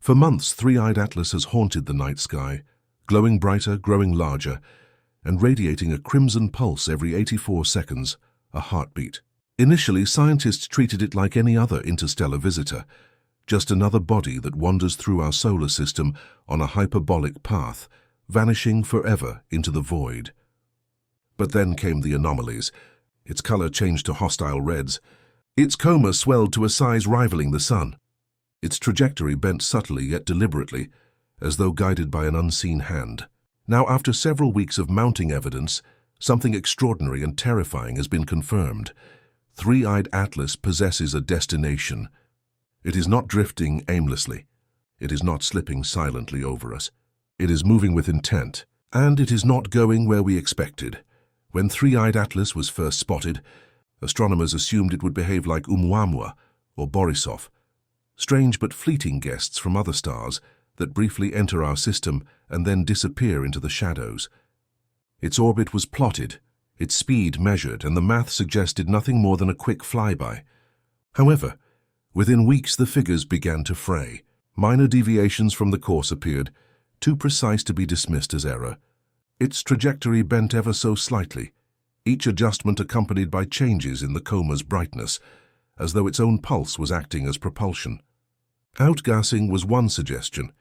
For months, Three-Eyed Atlas has haunted the night sky, glowing brighter, growing larger, and radiating a crimson pulse every 84 seconds, a heartbeat. Initially, scientists treated it like any other interstellar visitor, just another body that wanders through our solar system on a hyperbolic path, vanishing forever into the void. But then came the anomalies. Its color changed to hostile reds. Its coma swelled to a size rivaling the sun. Its trajectory bent subtly yet deliberately, as though guided by an unseen hand. Now, after several weeks of mounting evidence, something extraordinary and terrifying has been confirmed. Three-Eyed Atlas possesses a destination. It is not drifting aimlessly. It is not slipping silently over us. It is moving with intent, and it is not going where we expected. When Three-Eyed Atlas was first spotted, astronomers assumed it would behave like Oumuamua or Borisov, strange but fleeting guests from other stars that briefly enter our system and then disappear into the shadows. Its orbit was plotted, its speed measured, and the math suggested nothing more than a quick flyby. However, within weeks the figures began to fray. Minor deviations from the course appeared, too precise to be dismissed as error. Its trajectory bent ever so slightly, each adjustment accompanied by changes in the coma's brightness, as though its own pulse was acting as propulsion. Outgassing was one suggestion.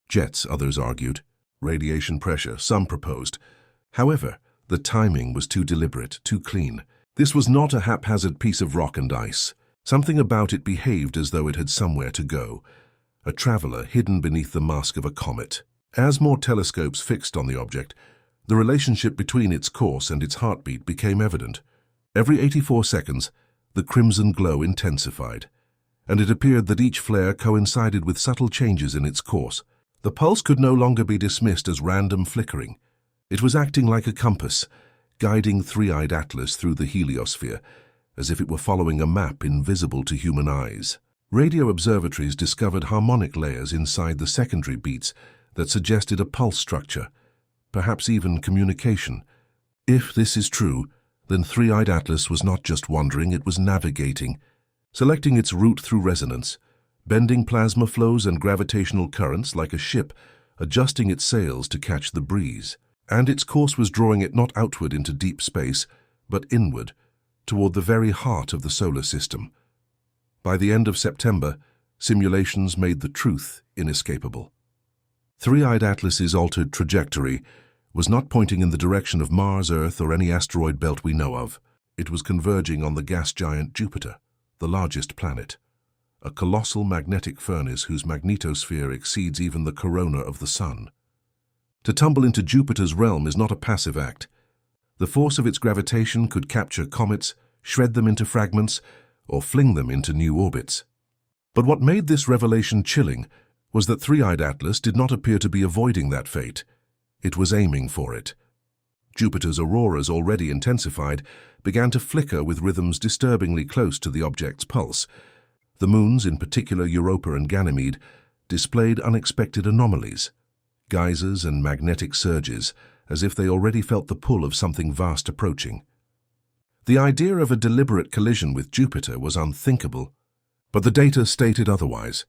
Jets, others argued. Radiation pressure, some proposed. However, the timing was too deliberate, too clean. This was not a haphazard piece of rock and ice. Something about it behaved as though it had somewhere to go, a traveler hidden beneath the mask of a comet. As more telescopes fixed on the object, the relationship between its course and its heartbeat became evident. Every 84 seconds, the crimson glow intensified, and it appeared that each flare coincided with subtle changes in its course. The pulse could no longer be dismissed as random flickering. It was acting like a compass, guiding Three-Eyed Atlas through the heliosphere, as if it were following a map invisible to human eyes. Radio observatories discovered harmonic layers inside the secondary beats that suggested a pulse structure, perhaps even communication. If this is true, then Three-Eyed Atlas was not just wandering, it was navigating, selecting its route through resonance, bending plasma flows and gravitational currents like a ship, adjusting its sails to catch the breeze. And its course was drawing it not outward into deep space, but inward, toward the very heart of the solar system. By the end of September, simulations made the truth inescapable. Three-Eyed Atlas's altered trajectory was not pointing in the direction of Mars, Earth, or any asteroid belt we know of. It was converging on the gas giant Jupiter, the largest planet, a colossal magnetic furnace whose magnetosphere exceeds even the corona of the Sun. To tumble into Jupiter's realm is not a passive act. The force of its gravitation could capture comets, shred them into fragments, or fling them into new orbits. But what made this revelation chilling was that Three-Eyed Atlas did not appear to be avoiding that fate. It was aiming for it. Jupiter's auroras, already intensified, began to flicker with rhythms disturbingly close to the object's pulse. The moons, in particular Europa and Ganymede, displayed unexpected anomalies, geysers and magnetic surges, as if they already felt the pull of something vast approaching. The idea of a deliberate collision with Jupiter was unthinkable, but the data stated otherwise.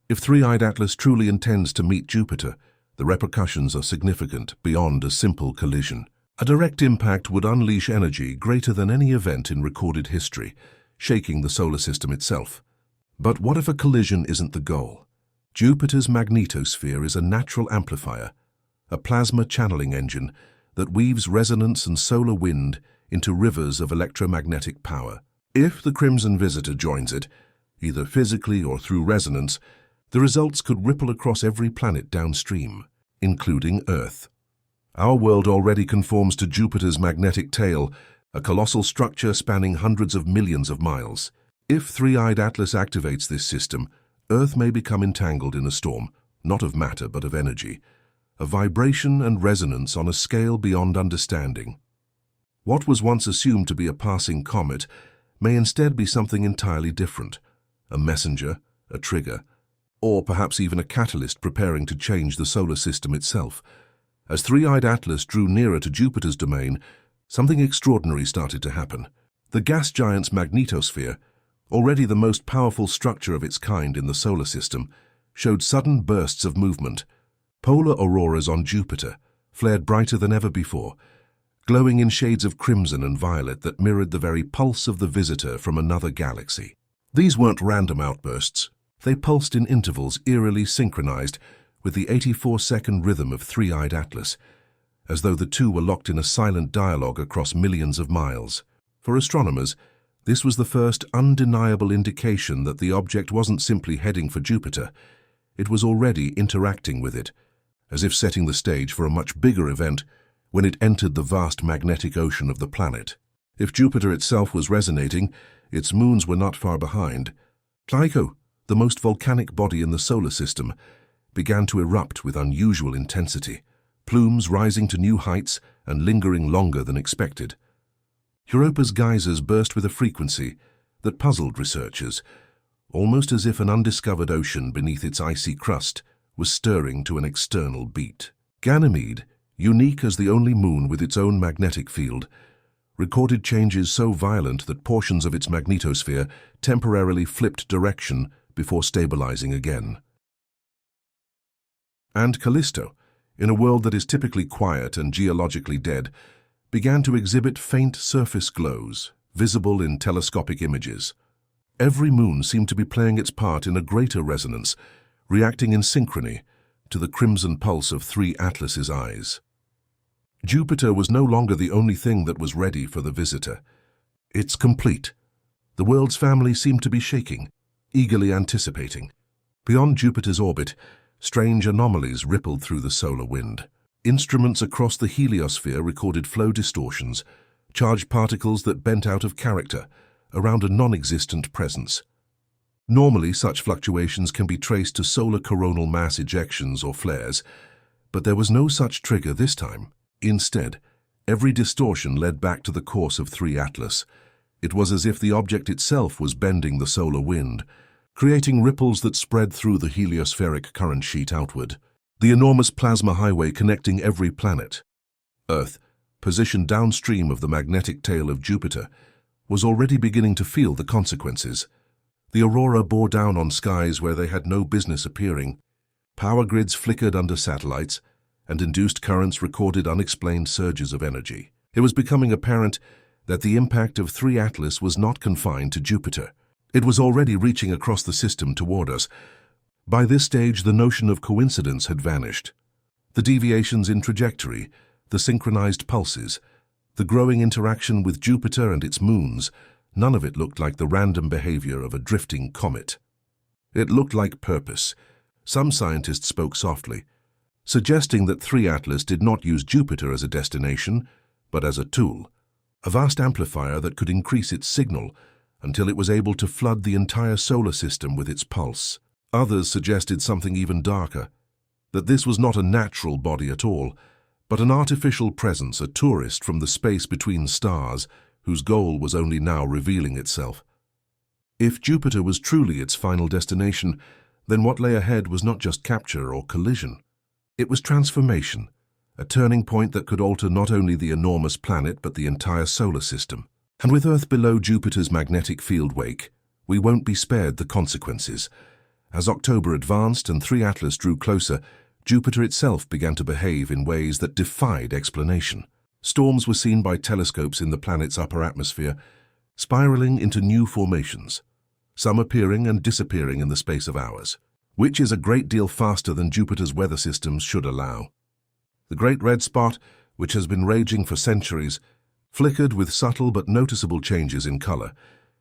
If Three-Eyed Atlas truly intends to meet Jupiter, the repercussions are significant beyond a simple collision. A direct impact would unleash energy greater than any event in recorded history, shaking the solar system itself. But what if a collision isn't the goal? Jupiter's magnetosphere is a natural amplifier, a plasma channeling engine that weaves resonance and solar wind into rivers of electromagnetic power. If the Crimson Visitor joins it, either physically or through resonance, the results could ripple across every planet downstream, including Earth. Our world already conforms to Jupiter's magnetic tail, a colossal structure spanning hundreds of millions of miles. If Three-Eyed Atlas activates this system, Earth may become entangled in a storm, not of matter but of energy, a vibration and resonance on a scale beyond understanding. What was once assumed to be a passing comet may instead be something entirely different, a messenger, a trigger, or perhaps even a catalyst preparing to change the solar system itself. As Three-Eyed Atlas drew nearer to Jupiter's domain, something extraordinary started to happen. The gas giant's magnetosphere, already the most powerful structure of its kind in the solar system, showed sudden bursts of movement. Polar auroras on Jupiter flared brighter than ever before, glowing in shades of crimson and violet that mirrored the very pulse of the visitor from another galaxy. These weren't random outbursts. They pulsed in intervals eerily synchronized with the 84-second rhythm of three-eyed Atlas, as though the two were locked in a silent dialogue across millions of miles. For astronomers, this was the first undeniable indication that the object wasn't simply heading for Jupiter. It was already interacting with it, as if setting the stage for a much bigger event when it entered the vast magnetic ocean of the planet. If Jupiter itself was resonating, its moons were not far behind. Tycho, the most volcanic body in the solar system, began to erupt with unusual intensity, plumes rising to new heights and lingering longer than expected. Europa's geysers burst with a frequency that puzzled researchers, almost as if an undiscovered ocean beneath its icy crust was stirring to an external beat. Ganymede, unique as the only moon with its own magnetic field, recorded changes so violent that portions of its magnetosphere temporarily flipped direction before stabilizing again. And Callisto, in a world that is typically quiet and geologically dead, began to exhibit faint surface glows, visible in telescopic images. Every moon seemed to be playing its part in a greater resonance, reacting in synchrony to the crimson pulse of three Atlas's eyes. Jupiter was no longer the only thing that was ready for the visitor. It's complete. The world's family seemed to be shaking, eagerly anticipating. Beyond Jupiter's orbit, strange anomalies rippled through the solar wind. Instruments across the heliosphere recorded flow distortions, charged particles that bent out of character around a non-existent presence. Normally, such fluctuations can be traced to solar coronal mass ejections or flares, but there was no such trigger this time. Instead, every distortion led back to the course of three Atlas. It was as if the object itself was bending the solar wind, creating ripples that spread through the heliospheric current sheet outward. The enormous plasma highway connecting every planet, Earth, positioned downstream of the magnetic tail of Jupiter, was already beginning to feel the consequences. The aurora bore down on skies where they had no business appearing. Power grids flickered under satellites, and induced currents recorded unexplained surges of energy. It was becoming apparent that the impact of three Atlas was not confined to Jupiter. It was already reaching across the system toward us. By this stage, the notion of coincidence had vanished. The deviations in trajectory, the synchronized pulses, the growing interaction with Jupiter and its moons, none of it looked like the random behavior of a drifting comet. It looked like purpose. Some scientists spoke softly, suggesting that three Atlas did not use Jupiter as a destination, but as a tool, a vast amplifier that could increase its signal until it was able to flood the entire solar system with its pulse. Others suggested something even darker, that this was not a natural body at all, but an artificial presence, a tourist from the space between stars, whose goal was only now revealing itself. If Jupiter was truly its final destination, then what lay ahead was not just capture or collision. It was transformation, a turning point that could alter not only the enormous planet but the entire solar system. And with Earth below Jupiter's magnetic field wake, we won't be spared the consequences. As October advanced and three Atlas drew closer, Jupiter itself began to behave in ways that defied explanation. Storms were seen by telescopes in the planet's upper atmosphere, spiraling into new formations, some appearing and disappearing in the space of hours, which is a great deal faster than Jupiter's weather systems should allow. The Great Red Spot, which has been raging for centuries, flickered with subtle but noticeable changes in color,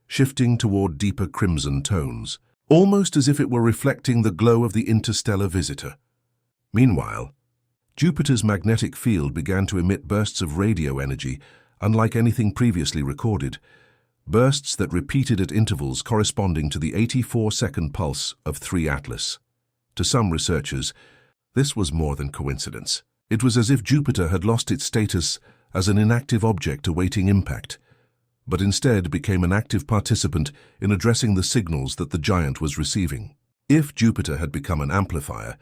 shifting toward deeper crimson tones, almost as if it were reflecting the glow of the interstellar visitor. Meanwhile, Jupiter's magnetic field began to emit bursts of radio energy unlike anything previously recorded, bursts that repeated at intervals corresponding to the 84-second pulse of three Atlas. To some researchers, this was more than coincidence. It was as if Jupiter had lost its status as an inactive object awaiting impact, but instead became an active participant in addressing the signals that the giant was receiving. If Jupiter had become an amplifier,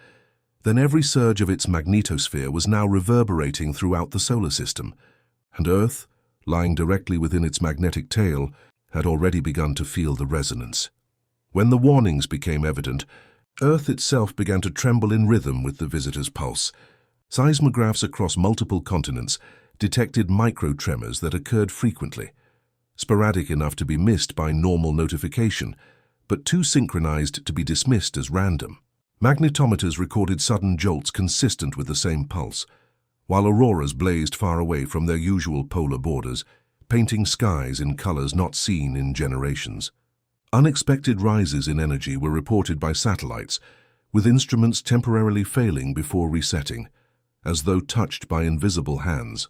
then every surge of its magnetosphere was now reverberating throughout the solar system, and Earth, lying directly within its magnetic tail, had already begun to feel the resonance. When the warnings became evident, Earth itself began to tremble in rhythm with the visitor's pulse. Seismographs across multiple continents detected micro-tremors that occurred frequently, sporadic enough to be missed by normal notification, but too synchronized to be dismissed as random. Magnetometers recorded sudden jolts consistent with the same pulse, while auroras blazed far away from their usual polar borders, painting skies in colors not seen in generations. Unexpected rises in energy were reported by satellites, with instruments temporarily failing before resetting, as though touched by invisible hands.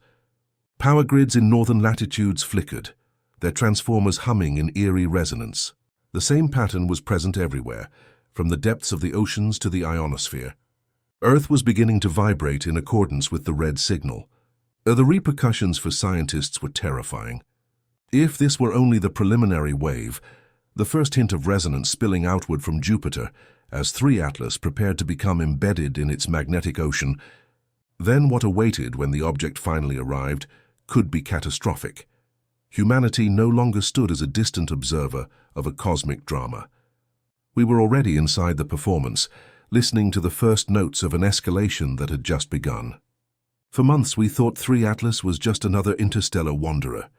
Power grids in northern latitudes flickered, their transformers humming in eerie resonance. The same pattern was present everywhere, from the depths of the oceans to the ionosphere. Earth was beginning to vibrate in accordance with the red signal. The repercussions for scientists were terrifying. If this were only the preliminary wave, the first hint of resonance spilling outward from Jupiter as 3 Atlas prepared to become embedded in its magnetic ocean, then what awaited when the object finally arrived could be catastrophic. Humanity no longer stood as a distant observer of a cosmic drama. We were already inside the performance, listening to the first notes of an escalation that had just begun. For months we thought 3 Atlas was just another interstellar wanderer,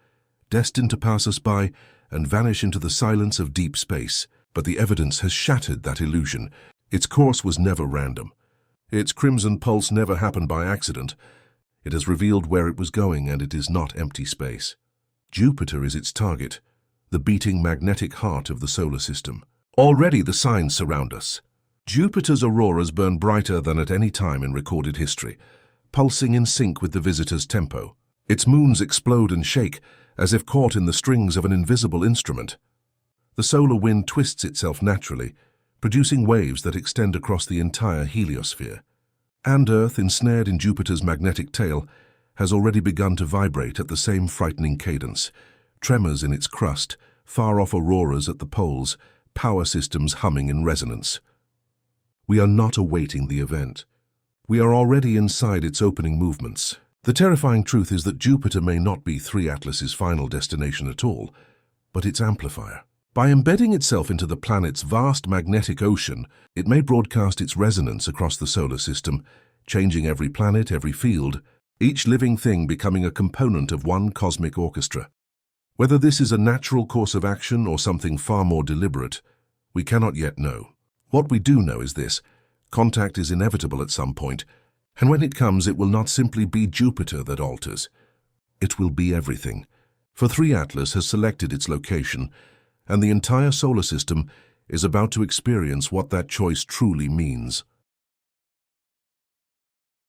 destined to pass us by and vanish into the silence of deep space. But the evidence has shattered that illusion. Its course was never random. Its crimson pulse never happened by accident. It has revealed where it was going, and it is not empty space. Jupiter is its target, the beating magnetic heart of the solar system. Already the signs surround us. Jupiter's auroras burn brighter than at any time in recorded history, pulsing in sync with the visitor's tempo. Its moons explode and shake, as if caught in the strings of an invisible instrument. The solar wind twists itself naturally, producing waves that extend across the entire heliosphere. And Earth, ensnared in Jupiter's magnetic tail, has already begun to vibrate at the same frightening cadence. Tremors in its crust, far-off auroras at the poles, power systems humming in resonance. We are not awaiting the event. We are already inside its opening movements. The terrifying truth is that Jupiter may not be 3 Atlas's final destination at all, but its amplifier. By embedding itself into the planet's vast magnetic ocean, it may broadcast its resonance across the solar system, changing every planet, every field, each living thing becoming a component of one cosmic orchestra. Whether this is a natural course of action or something far more deliberate, we cannot yet know. What we do know is this: contact is inevitable at some point, and when it comes, it will not simply be Jupiter that alters. It will be everything. For 3 Atlas has selected its location, and the entire solar system is about to experience what that choice truly means.